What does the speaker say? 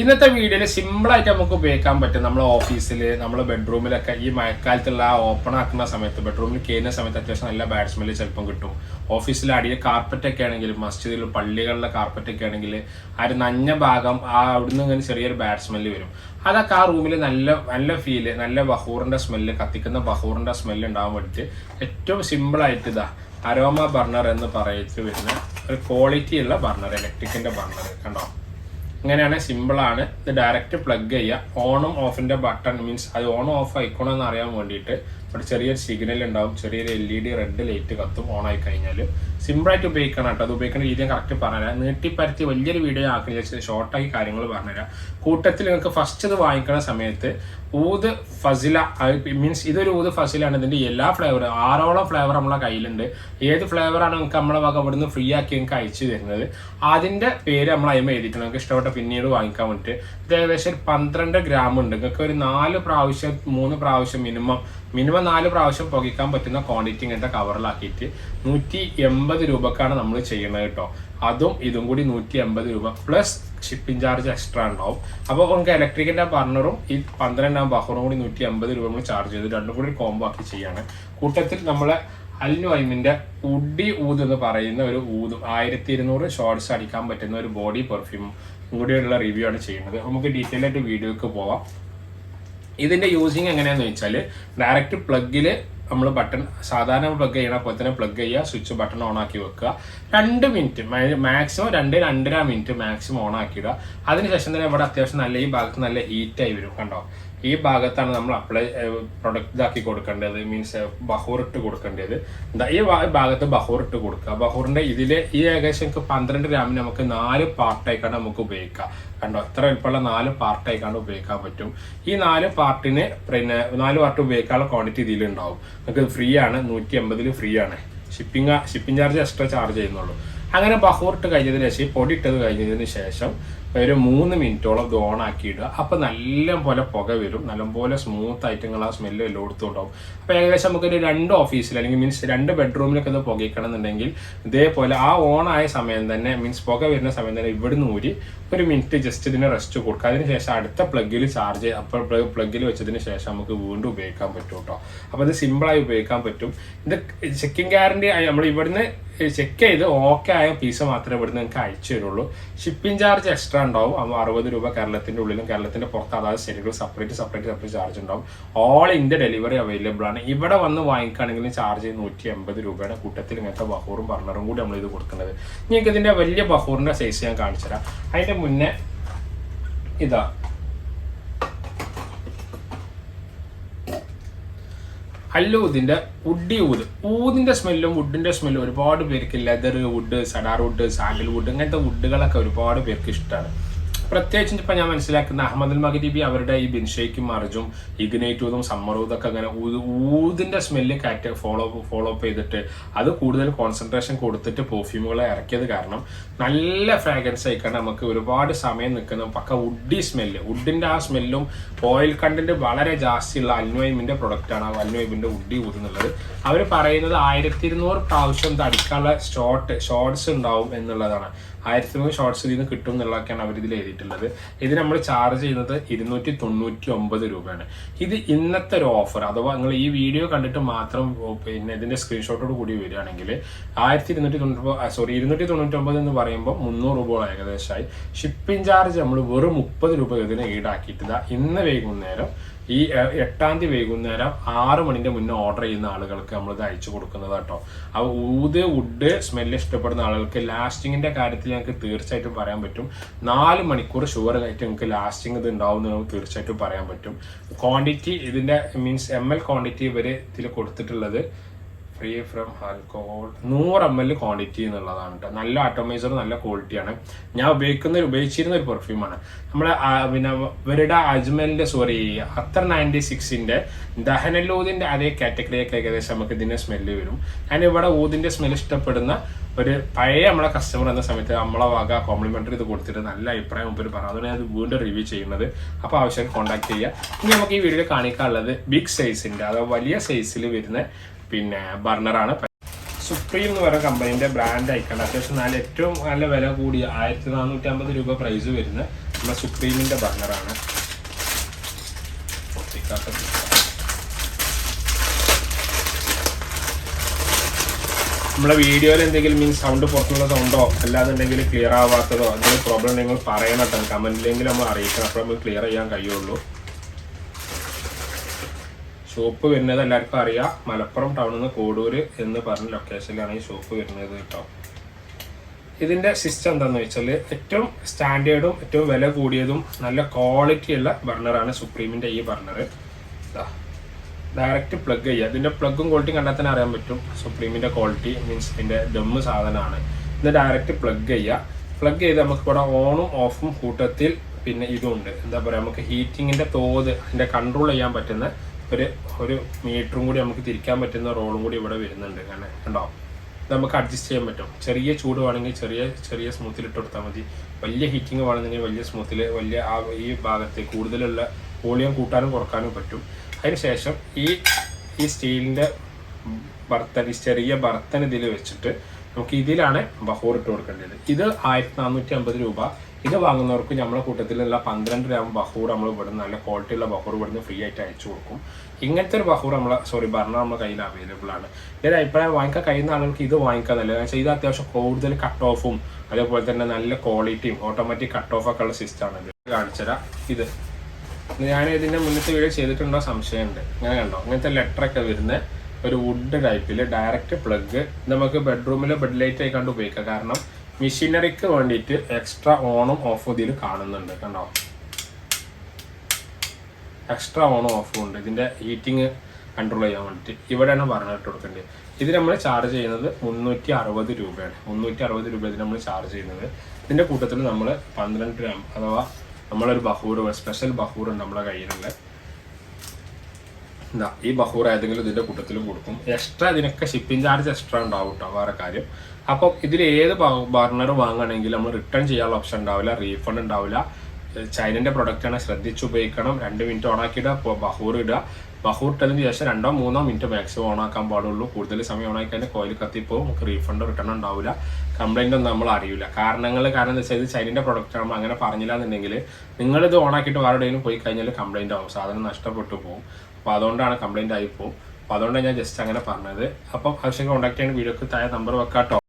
ഇന്നത്തെ വീഡിയോയിൽ സിമ്പിളായിട്ട് നമുക്ക് ഉപയോഗിക്കാൻ പറ്റും. നമ്മുടെ ഓഫീസിൽ, നമ്മുടെ ബെഡ്റൂമിലൊക്കെ ഈ മഴക്കാലത്തുള്ള ഓപ്പൺ ആക്കുന്ന സമയത്ത്, ബെഡ്റൂമിൽ കയറുന്ന സമയത്ത് അത്യാവശ്യം നല്ല ബാഡ് സ്മെല്ല് ചിലപ്പം കിട്ടും. ഓഫീസിലെ അടിയിൽ കാർപ്പറ്റൊക്കെ ആണെങ്കിൽ, മസ്ജിദിൽ പള്ളികളിലെ കാർപ്പറ്റൊക്കെ ആണെങ്കിൽ ആ ഒരു നഞ്ഞ ഭാഗം അവിടുന്ന് ഇങ്ങനെ ചെറിയൊരു ബാഡ് സ്മെല്ല് വരും. അതൊക്കെ ആ റൂമിൽ നല്ല ഫീല്, നല്ല ബഹൂറിൻ്റെ സ്മെല്ല്, കത്തിക്കുന്ന ബഹൂറിൻ്റെ സ്മെല്ല് ഉണ്ടാകാൻ വേണ്ടിയിട്ട് ഏറ്റവും സിമ്പിളായിട്ട് ഇതാ അരോമ ബർണർ എന്ന് പറയിട്ട് വരുന്ന ഒരു ക്വാളിറ്റി ഉള്ള ബർണർ, ഇലക്ട്രിക്കിൻ്റെ ബർണർ കണ്ടോ. ഇങ്ങനെയാണ്, സിമ്പിളാണ്. ഇത് ഡയറക്റ്റ് പ്ലഗ് ചെയ്യുക. ഓണും ഓഫിൻ്റെ ബട്ടൺ മീൻസ് അത് ഓൺ ഓഫ് ആയിക്കോണം എന്ന് അറിയാൻ വേണ്ടിയിട്ട് ഇവിടെ ചെറിയൊരു സിഗ്നൽ ഉണ്ടാവും, ചെറിയൊരു LED റെഡ് ലൈറ്റ് കത്തും ഓൺ ആയി കഴിഞ്ഞാൽ. സിമ്പിളായിട്ട് ഉപയോഗിക്കണം കേട്ടോ. അത് ഉപയോഗിക്കുന്ന രീതി ഞാൻ പറഞ്ഞുതരാം. നീട്ടിപ്പരത്തി വലിയൊരു വീഡിയോ ആക്കി ഷോർട്ടായി കാര്യങ്ങൾ പറഞ്ഞുതരാം. കൂട്ടത്തിൽ നിങ്ങൾക്ക് ഫസ്റ്റ് ഇത് വാങ്ങിക്കുന്ന സമയത്ത് ഊത് ഫസില മീൻസ് ഇതൊരു ഊത് ഫസിലാണ്. ഇതിൻ്റെ എല്ലാ ഫ്ലേവറും 6ഓളം ഫ്ലേവർ നമ്മളെ കയ്യിലുണ്ട്. ഏത് ഫ്ലേവറാണ് നിങ്ങൾക്ക് നമ്മളെ വക ഇവിടുന്ന് ഫ്രീ ആക്കി നിങ്ങൾക്ക് അയച്ചു തരുന്നത്, അതിൻ്റെ പേര് നമ്മൾ അതിമ എഴുതിയിട്ട് നിങ്ങൾക്ക് ഇഷ്ടപ്പെട്ട പിന്നീട് വാങ്ങിക്കാൻ വേണ്ടിയിട്ട്. ഇത് ഏകദേശം ഒരു 12 ഗ്രാം ഉണ്ട്. നിങ്ങൾക്ക് ഒരു 4 പ്രാവശ്യം 3 പ്രാവശ്യം മിനിമം 4 പ്രാവശ്യം പുകയ്ക്കാൻ പറ്റുന്ന ക്വാണ്ടിറ്റി ഇങ്ങനത്തെ കവറിലാക്കിയിട്ട് 180 രൂപക്കാണ് നമ്മൾ ചെയ്യുന്നത് കേട്ടോ. അതും ഇതും കൂടി 180 രൂപ പ്ലസ് ഷിപ്പിംഗ് ചാർജ് എക്സ്ട്രാ ഉണ്ടാവും. അപ്പോൾ നമുക്ക് ഇലക്ട്രിക്കിൻ്റെ ബർണറും ഈ 12 ബഹറും കൂടി 180 രൂപ നമ്മൾ ചാർജ് ചെയ്ത് രണ്ടും കൂടി കോംബോ ആക്കി ചെയ്യാണ്. കൂട്ടത്തിൽ നമ്മളെ അൽനുഐമിൻ്റെ ഉഡി ഊത് എന്ന് പറയുന്ന ഒരു ഊതും 1200 ഷോർട്സ് അടിക്കാൻ പറ്റുന്ന ഒരു ബോഡി പെർഫ്യൂമും കൂടിയുള്ള റിവ്യൂ ആണ് ചെയ്യുന്നത്. നമുക്ക് ഡീറ്റെയിൽ ആയിട്ട് വീഡിയോക്ക് പോവാം. ഇതിൻ്റെ യൂസിങ് എങ്ങനെയാണെന്ന് വെച്ചാൽ ഡയറക്റ്റ് പ്ലഗിൽ നമ്മൾ ബട്ടൺ സാധാരണ പ്ലഗ് ചെയ്യണ പോലെ തന്നെ പ്ലഗ് ചെയ്യുക, സ്വിച്ച് ബട്ടൺ ഓൺ ആക്കി വെക്കുക. 2 minute maximum 2-2.5 minute maximum on ആക്കിയിടുക. അതിനുശേഷം തന്നെ ഇവിടെ അത്യാവശ്യം നല്ല ഈ ഭാഗത്ത് നല്ല ഹീറ്റായി വരും കണ്ടോ. ഈ ഭാഗത്താണ് നമ്മൾ പ്രൊഡക്റ്റ് ഇതാക്കി കൊടുക്കേണ്ടത്, മീൻസ് ബഹൂർ ഇട്ട് കൊടുക്കേണ്ടത്. ഈ ഭാഗത്ത് ബഹൂർ ഇട്ട് കൊടുക്കുക. ബഹൂറിൻ്റെ ഇതിൽ ഈ ഏകദേശം 12 ഗ്രാമിന് നമുക്ക് 4 പാർട്ടായിക്കാണ്ട് നമുക്ക് ഉപയോഗിക്കാം കണ്ടോ. എത്ര എളുപ്പമുള്ള 4 പാർട്ടായിക്കാണ്ട് ഉപയോഗിക്കാൻ പറ്റും. ഈ 4 പാർട്ടിന് പിന്നെ 4 പാർട്ട് ഉപയോഗിക്കാനുള്ള ക്വാണ്ടിറ്റി ഇതിലുണ്ടാവും. നമുക്ക് ഫ്രീ ആണ്, 180 ഫ്രീ ആണ്. ഷിപ്പിംഗ് ചാർജ് എക്സ്ട്രാ ചാർജ് ചെയ്യുന്നുള്ളൂ. അങ്ങനെ ബഹൂർ ഇട്ട് കഴിഞ്ഞതിന് ശേഷം പൊടി ഇട്ടത് കഴിഞ്ഞതിന് ശേഷം ഒരു 3 മിനിറ്റോളം ഇത് ഓൺ ആക്കി ഇടുക. അപ്പോൾ നല്ല പോലെ പുക വരും, നല്ലപോലെ സ്മൂത്ത് ആയിട്ട് നിങ്ങൾ ആ സ്മെല്ല് എല്ലായിടത്തും ഉണ്ടാവും. അപ്പോൾ ഏകദേശം നമുക്കൊരു 2 ഓഫീസിൽ അല്ലെങ്കിൽ മീൻസ് 2 ബെഡ്റൂമിലൊക്കെ ഇത് പുകയ്ക്കണം എന്നുണ്ടെങ്കിൽ ഇതേപോലെ ആ ഓൺ ആയ സമയം തന്നെ മീൻസ് പുക വരുന്ന സമയം തന്നെ ഇവിടുന്ന് ഊരി 1 മിനിറ്റ് ജസ്റ്റ് ഇതിന് റെസ്റ്റ് കൊടുക്കുക. അതിന് ശേഷം അടുത്ത പ്ലഗിൽ ചാർജ് അപ്പോൾ പ്ലഗിൽ വെച്ചതിന് ശേഷം നമുക്ക് വീണ്ടും ഉപയോഗിക്കാൻ പറ്റും കേട്ടോ. അപ്പോൾ ഇത് സിമ്പിളായി ഉപയോഗിക്കാൻ പറ്റും. ഇത് ചെക്കിങ് ഗ്യാരണ്ടി നമ്മൾ ഇവിടുന്ന് ചെക്ക് ചെയ്ത് ഓക്കെ ആയ പീസ് മാത്രമേ ഇവിടുന്ന് നിങ്ങൾക്ക് അയച്ചു തരുള്ളൂ. ഷിപ്പിംഗ് ചാർജ് എക്സ്ട്രാ ഉണ്ടാവും. 60 രൂപ കേരളത്തിൻ്റെ ഉള്ളിലും കേരളത്തിൻ്റെ പുറത്ത് അതായത് സ്റ്റേറ്റുകൾ സെപ്പറേറ്റ് ചാർജ് ഉണ്ടാവും. ഓൾ ഇന്ത്യ ഡെലിവറി അവൈലബിൾ ആണ്. ഇവിടെ വന്ന് വാങ്ങിക്കുകയാണെങ്കിൽ ചാർജ് 180 രൂപയുടെ കൂട്ടത്തിൽ ഇങ്ങനത്തെ ബഹൂറും ബർണറും കൂടി നമ്മൾ ഇത് കൊടുക്കുന്നത്. നിങ്ങൾക്ക് ഇതിൻ്റെ വലിയ ബഹൂറിൻ്റെ സൈസ് ഞാൻ കാണിച്ചു തരാം. അതിൻ്റെ മുന്നേ ഇതാ അല്ലൂതിൻ്റെ ഉഡി ഊതിൻ്റെ സ്മെല്ലും വുഡിൻ്റെ സ്മെല്ലും ഒരുപാട് പേർക്ക് leather wood, cedar wood, sandal wood ഇങ്ങനത്തെ വുഡുകളൊക്കെ ഒരുപാട് പേർക്ക് ഇഷ്ടമാണ്. പ്രത്യേകിച്ചും ഇപ്പം ഞാൻ മനസ്സിലാക്കുന്ന അഹമ്മദ് മഗ്രിബി അവരുടെ ഈ ബിൻഷയ്ക്കും മർജും ഇഗ്നൈറ്റൂതും സമ്മറൂതൊക്കെ അങ്ങനെ ഊതിൻ്റെ സ്മെല്ല് ഫോളോ അപ്പ് ചെയ്തിട്ട് അത് കൂടുതൽ കോൺസെൻട്രേഷൻ കൊടുത്തിട്ട് പെർഫ്യൂമുകളെ ഇറക്കിയത് കാരണം നല്ല ഫ്രാഗ്രൻസ് ആയിക്കാണ്ട് നമുക്ക് ഒരുപാട് സമയം നിൽക്കുന്ന പക്ക വുഡി സ്മെല്ല്, വുഡിൻ്റെ ആ സ്മെല്ലും ഓയിൽ കണ്ടന്റ് വളരെ ജാസ്തിയുള്ള അൽനുഐമിൻ്റെ പ്രൊഡക്റ്റാണ് അൽനുഐമിൻ്റെ ഉഡി ഊത് എന്നുള്ളത്. അവർ പറയുന്നത് 1200 പ്രാവശ്യം ഇത് അടിക്കാനുള്ള ഷോർട്സ് ഉണ്ടാവും എന്നുള്ളതാണ്. 1300 ഷോർട്സ് ഇതിൽ നിന്ന് കിട്ടും എന്നുള്ളതൊക്കെയാണ് അവരിതിൽ എഴുതിയിട്ടുള്ളത്. ഇത് നമ്മൾ ചാർജ് ചെയ്യുന്നത് 299 രൂപയാണ്. ഇത് ഇന്നത്തെ ഒരു ഓഫർ, അഥവാ നിങ്ങൾ ഈ വീഡിയോ കണ്ടിട്ട് മാത്രം പിന്നെ ഇതിൻ്റെ സ്ക്രീൻഷോട്ടോട് കൂടി വരികയാണെങ്കിൽ 299 എന്ന് പറയുമ്പോൾ 300 രൂപ ഏകദേശമായി. ഷിപ്പിംഗ് ചാർജ് നമ്മൾ വെറും 30 രൂപ ഇതിനെ ഈടാക്കിയിട്ടില്ല. ഇന്ന് വൈകുന്നേരം ഈ 8-ാം തീയതി വൈകുന്നേരം 6 മണിൻ്റെ മുന്നേ ഓർഡർ ചെയ്യുന്ന ആളുകൾക്ക് നമ്മളിത് അയച്ചു കൊടുക്കുന്നത് കേട്ടോ. അപ്പോൾ വുഡ് സ്മെല്ല് ഇഷ്ടപ്പെടുന്ന ആളുകൾക്ക് ലാസ്റ്റിങ്ങിൻ്റെ കാര്യത്തിൽ ഞങ്ങൾക്ക് തീർച്ചയായിട്ടും പറയാൻ പറ്റും. 4 മണിക്കൂർ ഷുവർ ആയിട്ട് നിങ്ങൾക്ക് ലാസ്റ്റിങ് ഇത് ഉണ്ടാവും എന്ന് തീർച്ചയായിട്ടും പറയാൻ പറ്റും. ക്വാണ്ടിറ്റി ഇതിൻ്റെ മീൻസ് ml ക്വാണ്ടിറ്റി ഇവർ ഇതിൽ കൊടുത്തിട്ടുള്ളത് free from alcohol 100 ml quantity എന്നുള്ളതാണ് കേട്ടോ. നല്ല ആറ്റോമൈസർ, നല്ല ക്വാളിറ്റിയാണ്. ഞാൻ ഉപയോഗിച്ചിരുന്ന ഒരു പെർഫ്യൂമാണ്. നമ്മളെ പിന്നെ ഇവരുടെ അജ്മലിൻ്റെ അത്തർ 96ൻ്റെ ദഹനലൂതിൻ്റെ അതേ കാറ്റഗറിയൊക്കെ ഏകദേശം നമുക്ക് ഇതിൻ്റെ സ്മെല്ല് വരും. ഞാനിവിടെ ഊതിൻ്റെ സ്മെല്ല് ഇഷ്ടപ്പെടുന്ന ഒരു പഴയ നമ്മളെ കസ്റ്റമർ എന്ന സമയത്ത് നമ്മളെ വക കോംപ്ലിമെൻ്ററി ഇത് കൊടുത്തിട്ട് നല്ല അഭിപ്രായം മുമ്പ് പറഞ്ഞു. അതുകൊണ്ട് ഞാൻ വീണ്ടും റിവ്യൂ ചെയ്യുന്നത്. അപ്പോൾ ആവശ്യം കോൺടാക്ട് ചെയ്യുക. ഇനി നമുക്ക് ഈ വീഡിയോയിൽ കാണിക്കാനുള്ളത് ബിഗ് സൈസിൻ്റെ അഥവാ വലിയ സൈസിൽ വരുന്ന പിന്നെ ബർണറാണ്. സുപ്രീം എന്ന് പറയുന്ന കമ്പനീൻ്റെ ബ്രാൻഡ് ആയിക്കണ്ട അത്യാവശ്യം ഏറ്റവും നല്ല വില കൂടിയ 1450 രൂപ പ്രൈസ് വരുന്ന നമ്മുടെ സുപ്രീമിൻ്റെ ബർണറാണ്. നമ്മളെ വീഡിയോയിൽ എന്തെങ്കിലും മീൻസ് സൗണ്ട് പുറത്തുള്ള സൗണ്ടോ അല്ലാന്നുണ്ടെങ്കിൽ ക്ലിയർ ആവാത്തതോ എന്തെങ്കിലും പ്രോബ്ലം ഉണ്ടെങ്കിൽ പറയണം കേട്ടോ. കമൻറ്റിലെങ്കിലും നമ്മൾ അറിയിക്കണം, അപ്പോൾ നമുക്ക് ക്ലിയർ ചെയ്യാൻ കഴിയുള്ളൂ. ഷോപ്പ് വരുന്നത് എല്ലാവർക്കും അറിയാം, മലപ്പുറം ടൗണിൽ നിന്ന് കോടൂർ എന്ന് പറഞ്ഞ ലൊക്കേഷനിലാണ് ഈ ഷോപ്പ് വരുന്നത് കേട്ടോ. ഇതിൻ്റെ സിസ്റ്റം എന്താണെന്ന് വെച്ചാൽ ഏറ്റവും സ്റ്റാൻഡേർഡും ഏറ്റവും വില കൂടിയതും നല്ല ക്വാളിറ്റിയുള്ള ബർണറാണ് സുപ്രീമിൻ്റെ ഈ ബർണർ. ഡയറക്റ്റ് പ്ലഗ് ചെയ്യുക. ഇതിൻ്റെ പ്ലഗും ക്വാളിറ്റിയും കണ്ടാൽ തന്നെ അറിയാൻ പറ്റും സുപ്രീമിൻ്റെ ക്വാളിറ്റി മീൻസ് ഇതിൻ്റെ ദമ്മ് സാധനമാണ്. ഇത് ഡയറക്റ്റ് പ്ലഗ് ചെയ്യുക. പ്ലഗ് ചെയ്ത് നമുക്ക് ഇവിടെ ഓണും ഓഫും കൂട്ടത്തിൽ പിന്നെ ഇതുണ്ട്, എന്താ പറയുക, നമുക്ക് ഹീറ്റിങ്ങിൻ്റെ തോത് അതിൻ്റെ കൺട്രോൾ ചെയ്യാൻ പറ്റുന്ന ഒരു മീറ്ററും കൂടി നമുക്ക് തിരിക്കാൻ പറ്റുന്ന റോളും കൂടി ഇവിടെ വരുന്നുണ്ട്. കാരണം കണ്ടോ, ഇത് നമുക്ക് അഡ്ജസ്റ്റ് ചെയ്യാൻ പറ്റും. ചെറിയ ചൂട് വേണമെങ്കിൽ ചെറിയ സ്മൂത്തിൽ ഇട്ട് കൊടുത്താൽ മതി. വലിയ ഹീറ്റിംഗ് വേണമെങ്കിൽ വലിയ സ്മൂത്തിൽ വലിയ ഈ ഭാഗത്ത് കൂടുതലുള്ള വോളിയം കൂട്ടാനും കുറക്കാനും പറ്റും. അതിനുശേഷം ഈ സ്റ്റീലിൻ്റെ ബർത്തൻ, ഈ ചെറിയ ബർത്തൻ ഇതിൽ വെച്ചിട്ട് നമുക്ക് ഇതിലാണ് ബഹൂർ ഇട്ട് കൊടുക്കേണ്ടത്. ഇത് 1450 രൂപ. ഇത് വാങ്ങുന്നവർക്ക് നമ്മളെ കൂട്ടത്തിലുള്ള 12 ഗ്രാം ബഹൂർ നമ്മൾ ഇവിടുന്ന് നല്ല ക്വാളിറ്റിയുള്ള ബഹൂർ ഇവിടുന്ന് ഫ്രീ ആയിട്ട് അയച്ചു കൊടുക്കും. ഇങ്ങനത്തെ ഒരു ബഹൂർ ബർണർ നമ്മുടെ കയ്യിൽ അവൈലബിൾ ആണ്. ഇതിൻ്റെ അഭിപ്രായം വാങ്ങിക്കാൻ കഴിയുന്ന ആളുകൾക്ക് ഇത് വാങ്ങിക്കാൻ നല്ലത്. കാരണം ഇത് അത്യാവശ്യം കൂടുതൽ കട്ട് ഓഫും അതേപോലെ തന്നെ നല്ല ക്വാളിറ്റിയും ഓട്ടോമാറ്റിക് കട്ട് ഓഫ് ഒക്കെ ഉള്ള സിസ്റ്റമാണ്. ഇത് കാണിച്ചുതരാം. ഇത് ഞാൻ ഇതിൻ്റെ മുന്നത്തെ വീഡിയോ ചെയ്തിട്ടുണ്ടോ സംശയമുണ്ട്. ഇങ്ങനെ കണ്ടോ, ഇങ്ങനത്തെ ലെറ്ററൊക്കെ വരുന്ന ഒരു വുഡ് ടൈപ്പിൽ ഡയറക്റ്റ് പ്ലഗ് നമുക്ക് ബെഡ്റൂമിൽ ബെഡ് ലൈറ്റ് ആയി കണ്ട് ഉപയോഗിക്കാം. കാരണം മെഷീനറിക്ക് വേണ്ടിയിട്ട് എക്സ്ട്രാ ഓണും ഓഫും ഇതിൽ കാണുന്നുണ്ട്. കണ്ടോ, എക്സ്ട്രാ ഓണും ഓഫും ഉണ്ട് ഇതിൻ്റെ ഹീറ്റിംഗ് കൺട്രോൾ ചെയ്യാൻ വേണ്ടിയിട്ട്. ഇവിടെയാണ് പറഞ്ഞിട്ട് കൊടുക്കേണ്ടത്. ഇത് നമ്മൾ ചാർജ് ചെയ്യുന്നത് 360 രൂപയാണ്. 360 രൂപ ഇത് നമ്മൾ ചാർജ് ചെയ്യുന്നത്. ഇതിൻ്റെ കൂട്ടത്തിൽ നമ്മൾ 12 ഗ്രാം അഥവാ നമ്മളൊരു ബഹൂർ, സ്പെഷ്യൽ ബഹൂർ ഉണ്ട് നമ്മളെ കയ്യിലുള്ള. എന്താ ഈ ബഹൂർ ഏതെങ്കിലും ഇതിൻ്റെ കൂട്ടത്തിലും കൊടുക്കും. എക്സ്ട്രാ ഇതിനൊക്കെ ഷിപ്പിംഗ് ചാർജ് എക്സ്ട്രാ ഉണ്ടാവും കേട്ടോ, വേറെ കാര്യം. അപ്പം ഇതിൽ ഏത് ബർണർ വാങ്ങുകയാണെങ്കിൽ നമ്മൾ റിട്ടേൺ ചെയ്യാനുള്ള ഓപ്ഷൻ ഉണ്ടാവില്ല, റീഫണ്ട് ഉണ്ടാവില്ല. ചൈനൻ്റെ പ്രൊഡക്റ്റാണ്, ശ്രദ്ധിച്ച് ഉപയോഗിക്കണം. 2 മിനിറ്റ് ഓണാക്കിയിടുക, ബഹൂർ ഇടുക. ബഹൂർ ഇട്ടതിന് ശേഷം 2-3 മിനിറ്റ് മാക്സിമം ഓണാക്കാൻ പാടുള്ളൂ. കൂടുതൽ സമയം ഓണാക്കിയാൽ കോയിൽ കത്തിപ്പോൾ നമുക്ക് റീഫണ്ട് റിട്ടേൺ ഉണ്ടാവില്ല. കംപ്ലൈൻ്റ് ഒന്നും നമ്മൾ അറിയില്ല. കാരണം എന്താ വെച്ചാൽ ഇത് ചൈനൻ്റെ പ്രൊഡക്റ്റ് ആകുമ്പോൾ അങ്ങനെ പറഞ്ഞില്ല എന്നുണ്ടെങ്കിൽ നിങ്ങളിത് ഓണാക്കിയിട്ട് വേറെവിടെയും പോയി കഴിഞ്ഞാൽ കംപ്ലൈൻ്റ് ആവും, സാധനം നഷ്ടപ്പെട്ടു പോകും. അപ്പോൾ അതുകൊണ്ടാണ് കംപ്ലൈൻ്റ് ആയിപ്പോവും. അപ്പോൾ അതുകൊണ്ടാണ് ഞാൻ ജസ്റ്റ് അങ്ങനെ പറഞ്ഞത്. അപ്പം ആവശ്യം കോൺടാക്ട് ചെയ്യാൻ വീഡിയോക്ക് താഴെ നമ്പർ വെക്കാട്ടോ.